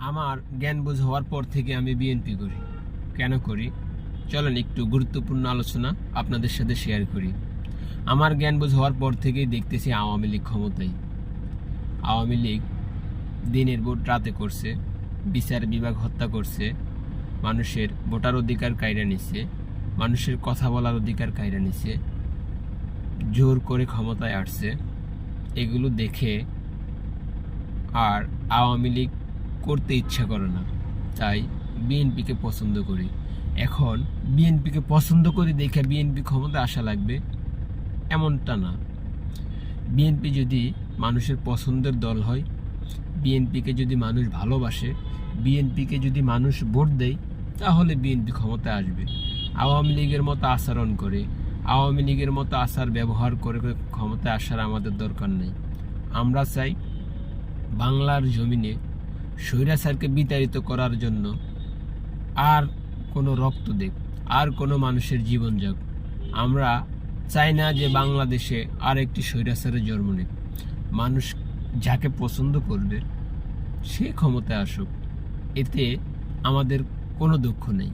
আমার জ্ঞান বুঝ হওয়ার পর থেকে আমি বিএনপি করি। কেন করি চলেন একটু গুরুত্বপূর্ণ আলোচনা আপনাদের সাথে শেয়ার করি। আমার জ্ঞান বুঝ হওয়ার পর থেকেই দেখতেছি আওয়ামী লীগ ক্ষমতায়। আওয়ামী লীগ দিনের ভোট রাতে করছে, বিচার বিভাগ হত্যা করছে, মানুষের ভোটার অধিকার কায়রা নিছে, মানুষের কথা বলার অধিকার কায়রা নিছে, জোর করে ক্ষমতায় আসছে। এগুলো দেখে আর আওয়ামী লীগ করতে ইচ্ছা করে না, তাই বিএনপিকে পছন্দ করি। এখন বিএনপিকে পছন্দ করি দেখে বিএনপি ক্ষমতা আসা লাগবে এমনটা না। বিএনপি যদি মানুষের পছন্দের দল হয়, বিএনপিকে যদি মানুষ ভালোবাসে, বিএনপিকে যদি মানুষ ভোট দেয়, তাহলে বিএনপি ক্ষমতায় আসবে। আওয়ামী লীগের মতো আচরণ করে, আওয়ামী লীগের মতো আচার ব্যবহার করে ক্ষমতায় আসার আমাদের দরকার নেই। আমরা চাই বাংলার জমিনে স্বৈরাচারকে বিতাড়িত করার জন্য আর কোনো রক্ত দেখ, আর কোনো মানুষের জীবন যাক। আমরা চাই না যে বাংলাদেশে আর একটি স্বৈরাচারের জন্ম নেক। মানুষ যাকে পছন্দ করবে সে ক্ষমতায় আসুক, এতে আমাদের কোনো দুঃখ নেই।